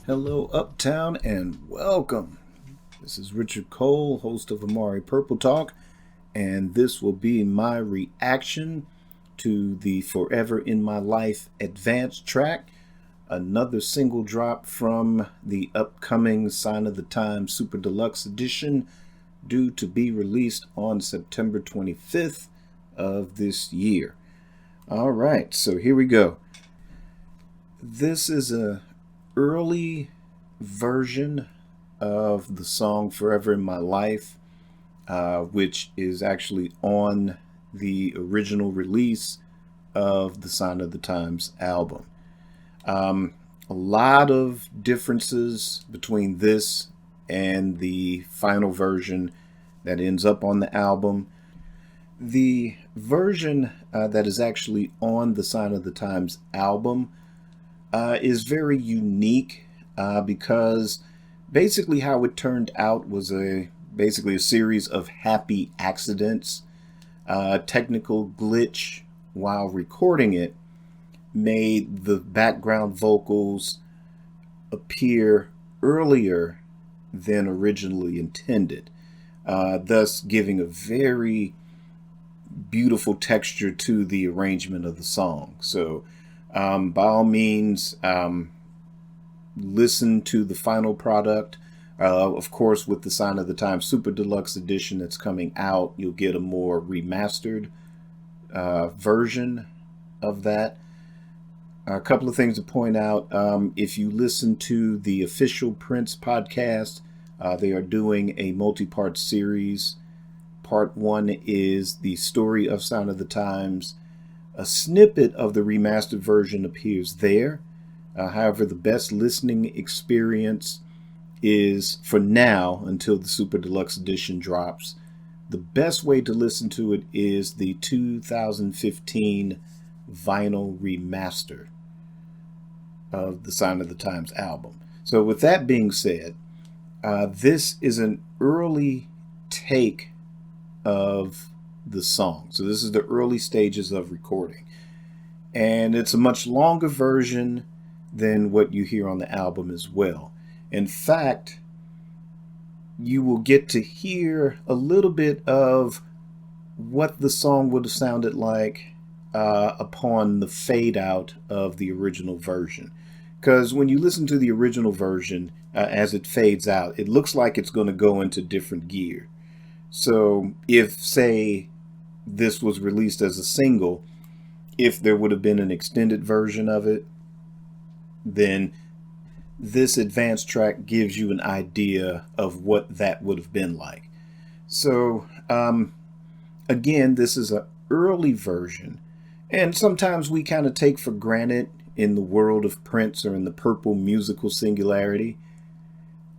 Hello, Uptown, and welcome. This is Richard Cole, host of Amari Purple Talk, and this will be my reaction to the Forever in My Life advanced track, another single drop from the upcoming Sign of the Times Super Deluxe edition, due to be released on September 25th of this year. All right, so here we go. This is a early version of the song Forever in My Life, which is actually on the original release of the Sign of the Times album. A lot of differences between this and the final version that ends up on the album. The version that is actually on the Sign of the Times album is very unique because basically how it turned out was basically a series of happy accidents. Technical glitch while recording it made the background vocals appear earlier than originally intended, thus giving a very beautiful texture to the arrangement of the song. So by all means, listen to the final product. Of course, with the Sign of the Times Super Deluxe edition that's coming out, you'll get a more remastered version of that. A couple of things to point out. If you listen to the official Prince podcast, they are doing a multi-part series. Part 1 is the story of Sign of the Times. A snippet of the remastered version appears there. However, the best listening experience is, for now, until the Super Deluxe edition drops, the best way to listen to it is the 2015 vinyl remaster of the Sign of the Times album. So with that being said, this is an early take of the song. So this is the early stages of recording. And it's a much longer version than what you hear on the album as well. In fact, you will get to hear a little bit of what the song would have sounded like upon the fade out of the original version. Because when you listen to the original version, as it fades out, it looks like it's going to go into different gear. So if, say, this was released as a single, if there would have been an extended version of it, then this advanced track gives you an idea of what that would have been like. So again, this is an early version, and sometimes we kind of take for granted in the world of Prince or in the purple musical singularity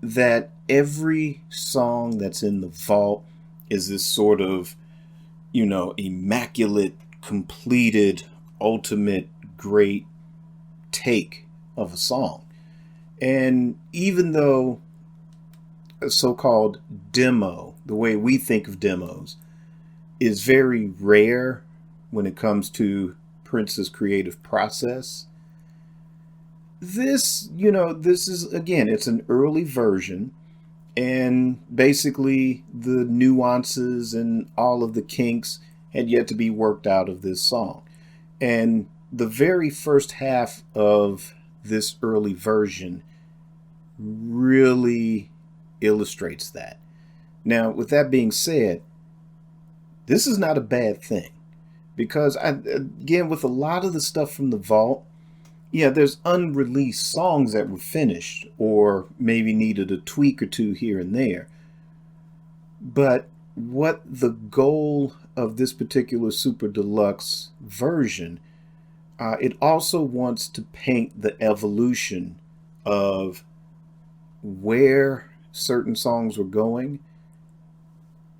that every song that's in the vault is this sort of, immaculate, completed, ultimate, great take of a song. And even though a so-called demo, the way we think of demos, is very rare when it comes to Prince's creative process, this is, again, it's an early version. And basically, the nuances and all of the kinks had yet to be worked out of this song. And the very first half of this early version really illustrates that. Now, with that being said, this is not a bad thing. Because, again, with a lot of the stuff from the vault, there's unreleased songs that were finished or maybe needed a tweak or two here and there. But what the goal of this particular Super Deluxe version, it also wants to paint the evolution of where certain songs were going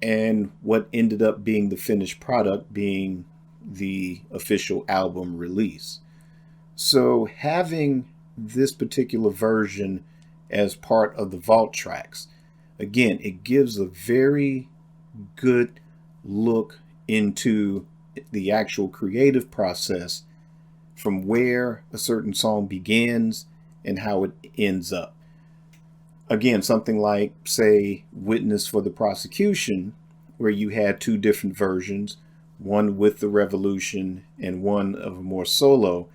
and what ended up being the finished product, being the official album release. So having this particular version as part of the vault tracks, again, it gives a very good look into the actual creative process from where a certain song begins and how it ends up. Again, something like, say, Witness for the Prosecution, where you had two different versions, one with the Revolution and one of a more solo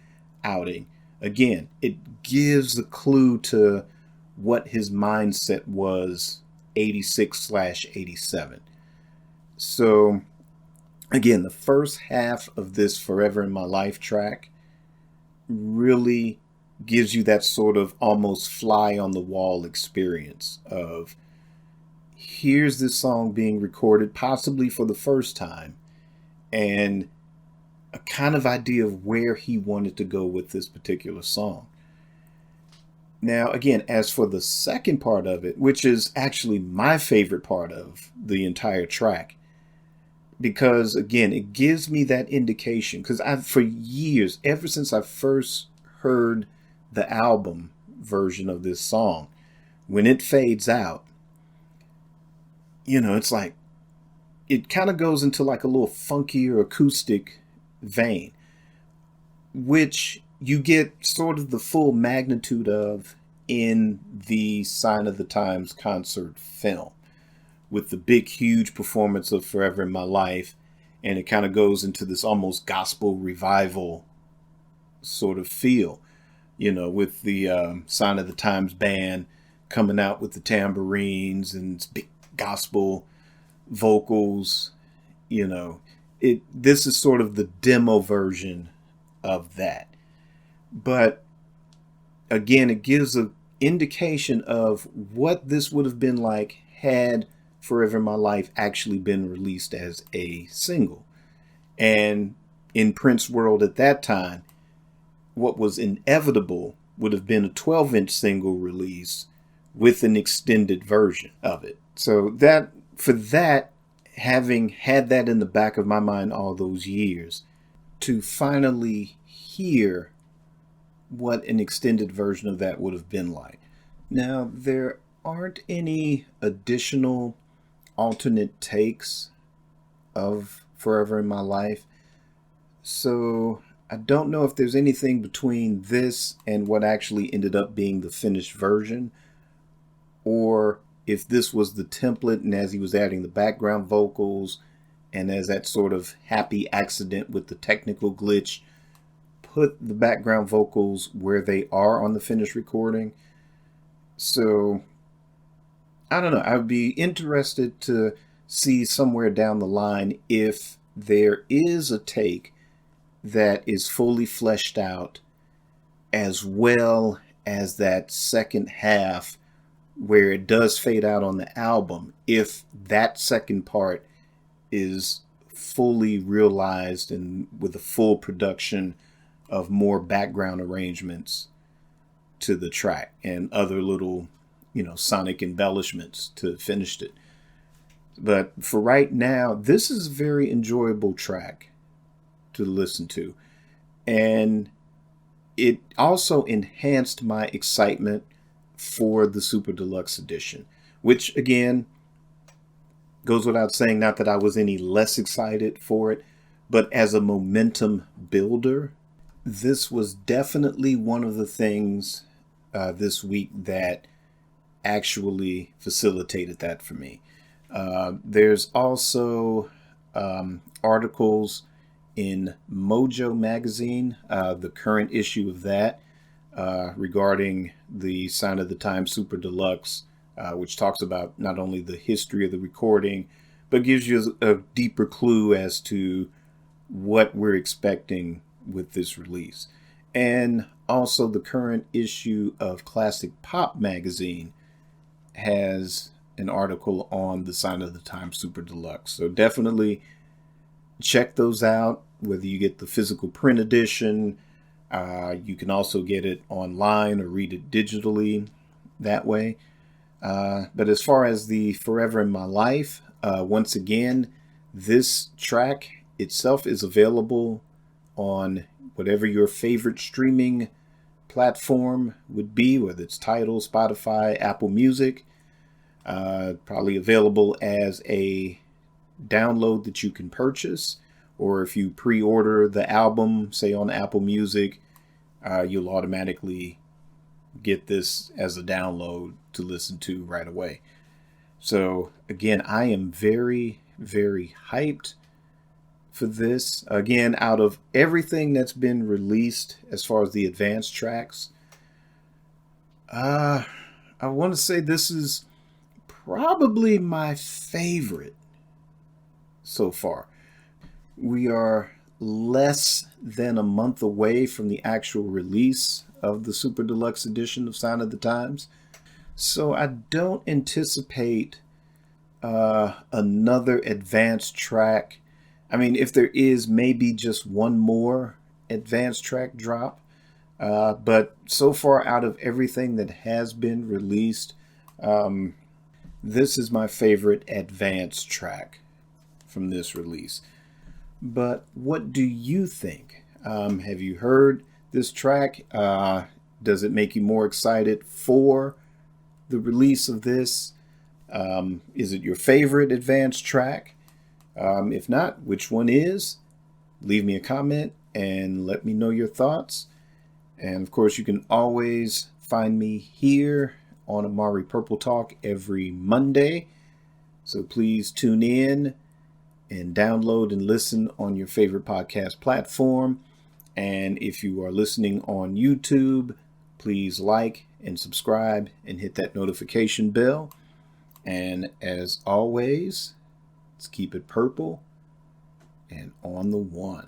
outing. Again, it gives a clue to what his mindset was 86/87. So again, the first half of this Forever in My Life track really gives you that sort of almost fly on the wall experience of, here's this song being recorded possibly for the first time, and a kind of idea of where he wanted to go with this particular song. Now, again, as for the second part of it, which is actually my favorite part of the entire track, because again, it gives me that indication, because I've, for years, ever since I first heard the album version of this song, when it fades out, it's like, it kind of goes into like a little funkier acoustic vein, which you get sort of the full magnitude of in the Sign of the Times concert film, with the big, huge performance of Forever in My Life. And it kind of goes into this almost gospel revival sort of feel, with the Sign of the Times band coming out with the tambourines and big gospel vocals. This is sort of the demo version of that. But again, it gives an indication of what this would have been like had Forever in My Life actually been released as a single. And in Prince world at that time, what was inevitable would have been a 12-inch single release with an extended version of it. So having had that in the back of my mind all those years, to finally hear what an extended version of that would have been like. Now, there aren't any additional alternate takes of Forever in My Life, so I don't know if there's anything between this and what actually ended up being the finished version, or if this was the template, and as he was adding the background vocals and as that sort of happy accident with the technical glitch put the background vocals where they are on the finished recording. So I don't know. I would be interested to see somewhere down the line if there is a take that is fully fleshed out, as well as that second half where it does fade out on the album, if that second part is fully realized and with a full production of more background arrangements to the track and other little, sonic embellishments to finish it. But for right now, this is a very enjoyable track to listen to. And it also enhanced my excitement for the Super Deluxe edition, which again goes without saying, not that I was any less excited for it, but as a momentum builder, this was definitely one of the things this week that actually facilitated that for me. There's also articles in Mojo magazine, the current issue of that, regarding the Sign of the Times Super Deluxe, which talks about not only the history of the recording, but gives you a deeper clue as to what we're expecting with this release. And also the current issue of Classic Pop magazine has an article on the Sign of the Times Super Deluxe. So definitely check those out, whether you get the physical print edition. You can also get it online or read it digitally that way. But as far as the Forever in My Life, once again, this track itself is available on whatever your favorite streaming platform would be, whether it's Tidal, Spotify, Apple Music. Probably available as a download that you can purchase, or if you pre-order the album, say on Apple Music, you'll automatically get this as a download to listen to right away. So again, I am very, very hyped for this. Again, out of everything that's been released as far as the advanced tracks, I want to say this is probably my favorite so far. We are less than a month away from the actual release of the Super Deluxe edition of Sign of the Times. So I don't anticipate another advanced track. I mean, if there is, maybe just one more advanced track drop. But so far, out of everything that has been released, this is my favorite advanced track from this release. But what do you think? Have you heard this track? Does it make you more excited for the release of this? Is it your favorite advanced track? If not, which one is? Leave me a comment and let me know your thoughts. And of course, you can always find me here on Amari Purple Talk every Monday. So please tune in and download and listen on your favorite podcast platform. And if you are listening on YouTube, please like and subscribe and hit that notification bell. And as always, let's keep it purple and on the one.